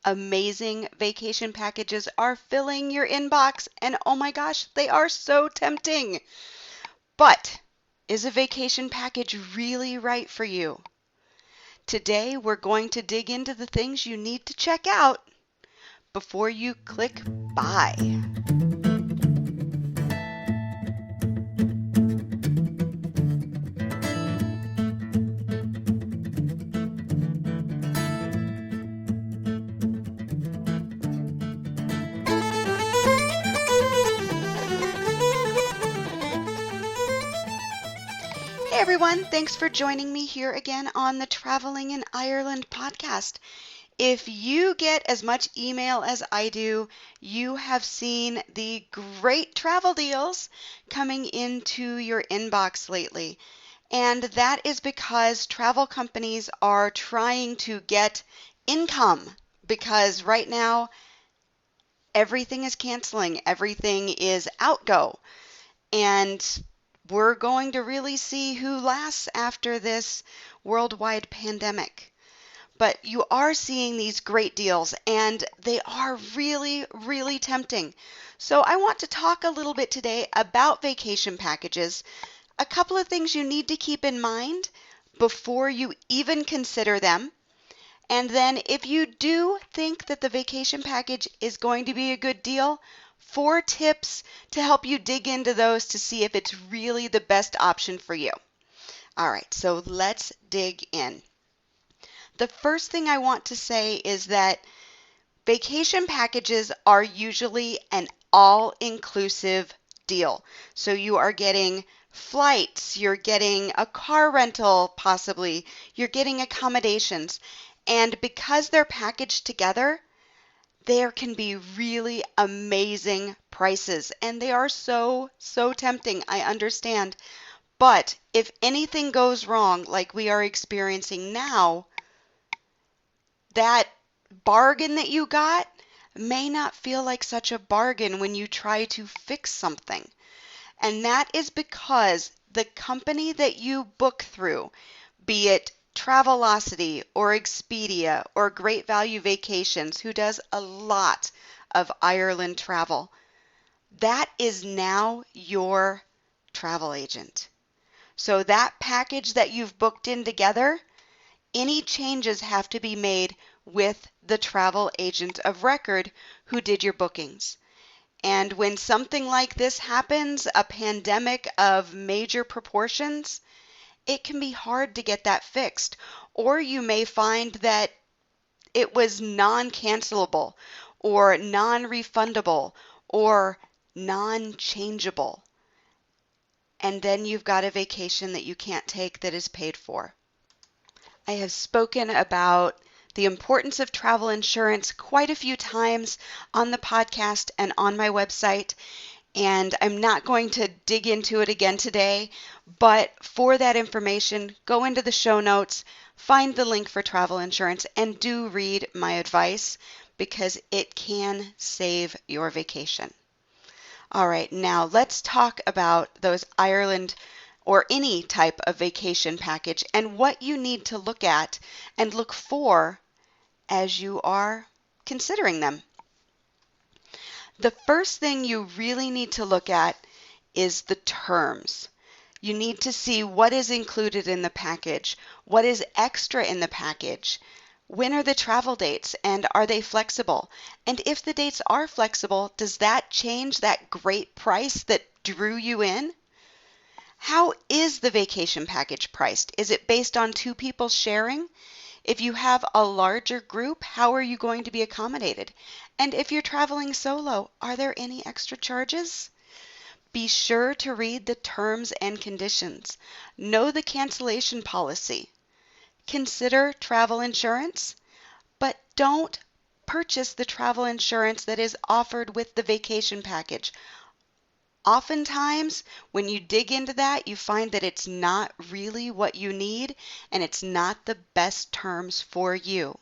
Amazing vacation packages are filling your inbox, and oh my gosh, they are so tempting. But is a vacation package really right for you? Today, we're going to dig into the things you need to check out before you click buy. Hey everyone, thanks for joining me here again on the Traveling in Ireland podcast. If you get as much email as I do, you have seen the great travel deals coming into your inbox lately. And that is because travel companies are trying to get income because right now everything is canceling, everything is outgo. And we're going to really see who lasts after this worldwide pandemic. But you are seeing these great deals, and they are really, really tempting. So I want to talk a little bit today about vacation packages, a couple of things you need to keep in mind before you even consider them. And then if you do think that the vacation package is going to be a good deal, 4 tips to help you dig into those to see if it's really the best option for you. All right, so let's dig in. The first thing I want to say is that vacation packages are usually an all-inclusive deal. So you are getting flights, you're getting a car rental possibly, you're getting accommodations. And because they're packaged together, there can be really amazing prices. And they are so, so tempting, I understand. But if anything goes wrong, like we are experiencing now, that bargain that you got may not feel like such a bargain when you try to fix something. And that is because the company that you book through, be it Travelocity or Expedia or Great Value Vacations, who does a lot of Ireland travel, that is now your travel agent. So that package that you've booked in together, any changes have to be made with the travel agent of record who did your bookings. And when something like this happens, a pandemic of major proportions, it can be hard to get that fixed. Or you may find that it was non-cancelable or non-refundable or non-changeable. And then you've got a vacation that you can't take that is paid for. I have spoken about the importance of travel insurance quite a few times on the podcast and on my website, and I'm not going to dig into it again today, but for that information, go into the show notes, find the link for travel insurance, and do read my advice because it can save your vacation. All right, now let's talk about those Ireland or any type of vacation package and what you need to look at and look for as you are considering them. The first thing you really need to look at is the terms. You need to see what is included in the package, what is extra in the package, when are the travel dates, and are they flexible? And if the dates are flexible, does that change that great price that drew you in? How is the vacation package priced? Is it based on 2 people sharing? If you have a larger group, how are you going to be accommodated? And if you're traveling solo, are there any extra charges? Be sure to read the terms and conditions. Know the cancellation policy. Consider travel insurance, but don't purchase the travel insurance that is offered with the vacation package. Oftentimes, when you dig into that, you find that it's not really what you need and it's not the best terms for you.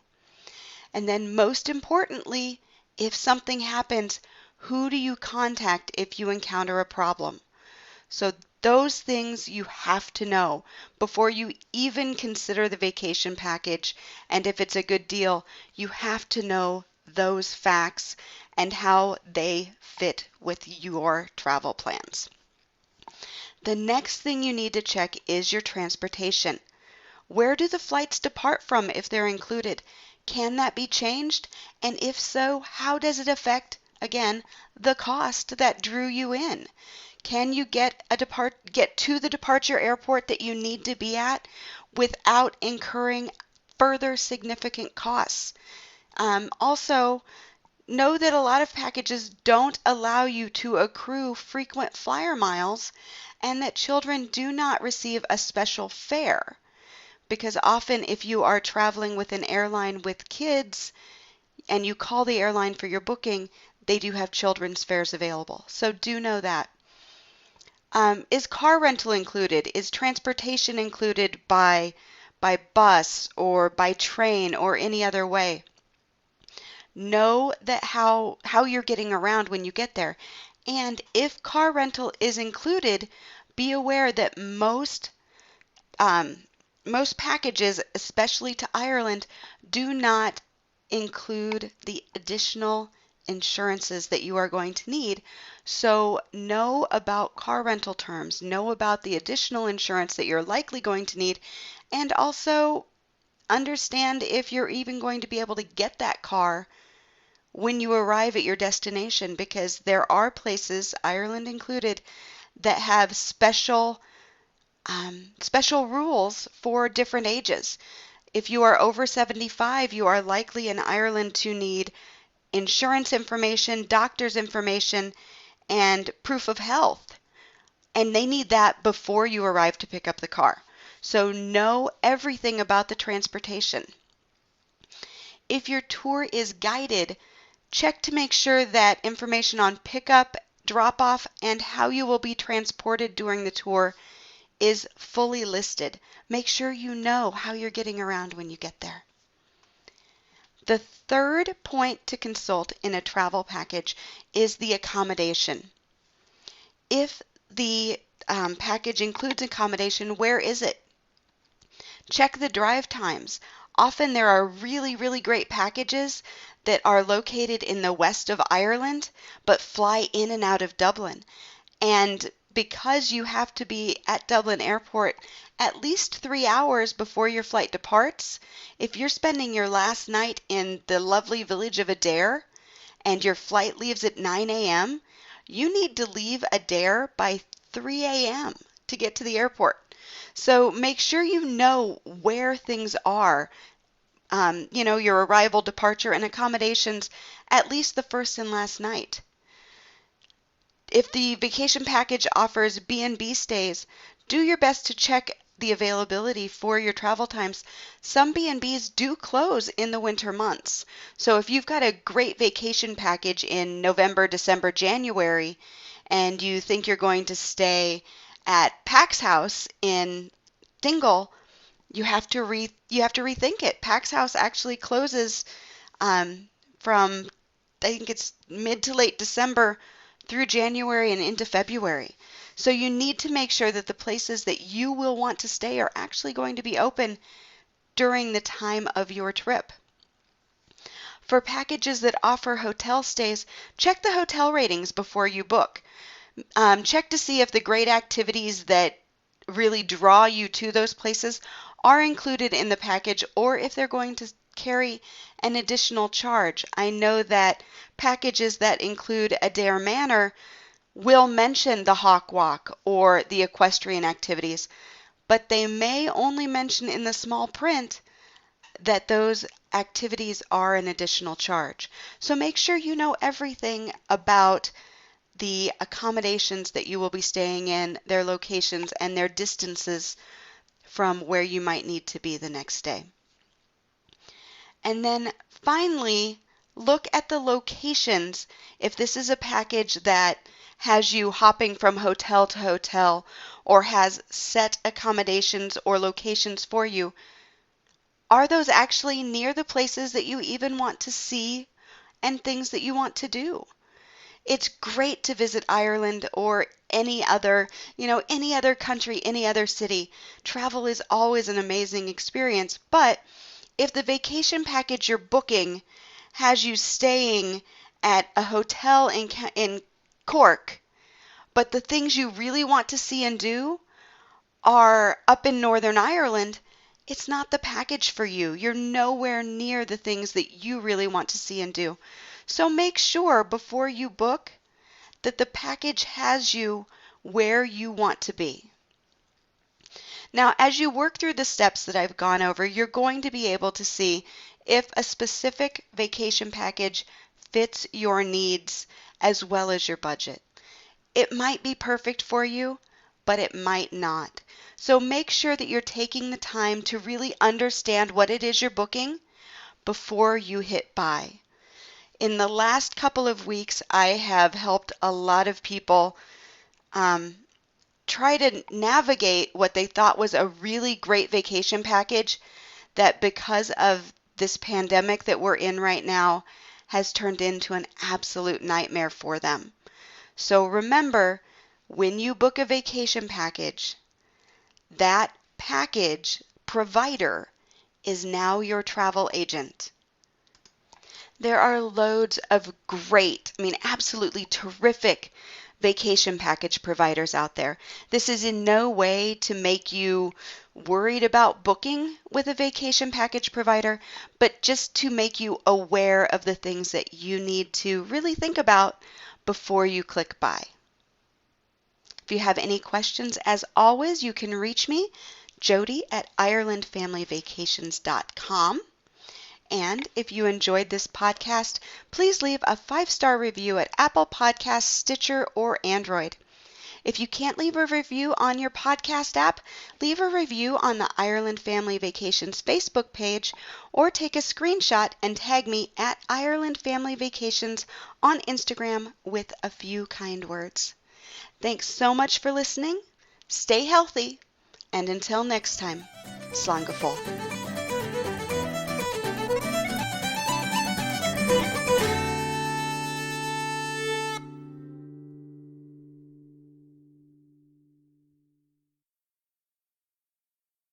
And then most importantly, if something happens, who do you contact if you encounter a problem? So those things you have to know before you even consider the vacation package, and if it's a good deal, you have to know those facts and how they fit with your travel plans. The next thing you need to check is your transportation. Where do the flights depart from if they're included? Can that be changed? And if so, how does it affect, again, the cost that drew you in? Can you get to the departure airport that you need to be at without incurring further significant costs? Also, know that a lot of packages don't allow you to accrue frequent flyer miles and that children do not receive a special fare, because often if you are traveling with an airline with kids and you call the airline for your booking, they do have children's fares available. So do know that. Is car rental included? Is transportation included by bus or by train or any other way? Know that how you're getting around when you get there. And if car rental is included, be aware that most packages, especially to Ireland, do not include the additional insurances that you are going to need. So know about car rental terms, know about the additional insurance that you're likely going to need, and also understand if you're even going to be able to get that car when you arrive at your destination, because there are places, Ireland included, that have special rules for different ages. If you are over 75, you are likely in Ireland to need insurance information, doctor's information, and proof of health. And they need that before you arrive to pick up the car. So know everything about the transportation. If your tour is guided, check to make sure that information on pickup, drop-off, and how you will be transported during the tour is fully listed. Make sure you know how you're getting around when you get there. The third point to consult in a travel package is the accommodation. If the package includes accommodation, where is it? Check the drive times. Often there are really, really great packages that are located in the west of Ireland but fly in and out of Dublin. And because you have to be at Dublin Airport at least 3 hours before your flight departs, if you're spending your last night in the lovely village of Adare and your flight leaves at 9 a.m., you need to leave Adare by 3 a.m. to get to the airport. So make sure you know where things are, your arrival, departure, and accommodations at least the first and last night. If the vacation package offers B&B stays, do your best to check the availability for your travel times. Some B&Bs do close in the winter months. So if you've got a great vacation package in November, December, January, and you think you're going to stay at Pax House in Dingle, you have to rethink it. Pax House actually closes from, I think it's mid to late December through January and into February. So you need to make sure that the places that you will want to stay are actually going to be open during the time of your trip. For packages that offer hotel stays, check the hotel ratings before you book. Check to see if the great activities that really draw you to those places are included in the package or if they're going to carry an additional charge. I know that packages that include Adare Manor will mention the Hawk Walk or the equestrian activities, but they may only mention in the small print that those activities are an additional charge. So make sure you know everything about the accommodations that you will be staying in, their locations, and their distances from where you might need to be the next day. And then finally, look at the locations. If this is a package that has you hopping from hotel to hotel or has set accommodations or locations for you, are those actually near the places that you even want to see and things that you want to do? It's great to visit Ireland or any other country, any other city. Travel is always an amazing experience, but if the vacation package you're booking has you staying at a hotel in Cork, but the things you really want to see and do are up in Northern Ireland, it's not the package for you. You're nowhere near the things that you really want to see and do. So make sure before you book that the package has you where you want to be. Now, as you work through the steps that I've gone over, you're going to be able to see if a specific vacation package fits your needs as well as your budget. It might be perfect for you, but it might not. So make sure that you're taking the time to really understand what it is you're booking before you hit buy. In the last couple of weeks, I have helped a lot of people try to navigate what they thought was a really great vacation package that, because of this pandemic that we're in right now, has turned into an absolute nightmare for them. So remember, when you book a vacation package, that package provider is now your travel agent. There are loads of great, absolutely terrific vacation package providers out there. This is in no way to make you worried about booking with a vacation package provider, but just to make you aware of the things that you need to really think about before you click buy. If you have any questions, as always, you can reach me, Jody at IrelandFamilyVacations.com. And if you enjoyed this podcast, please leave a 5-star review at Apple Podcasts, Stitcher, or Android. If you can't leave a review on your podcast app, leave a review on the Ireland Family Vacations Facebook page, or take a screenshot and tag me at Ireland Family Vacations on Instagram with a few kind words. Thanks so much for listening. Stay healthy, and until next time, Slán go fóill.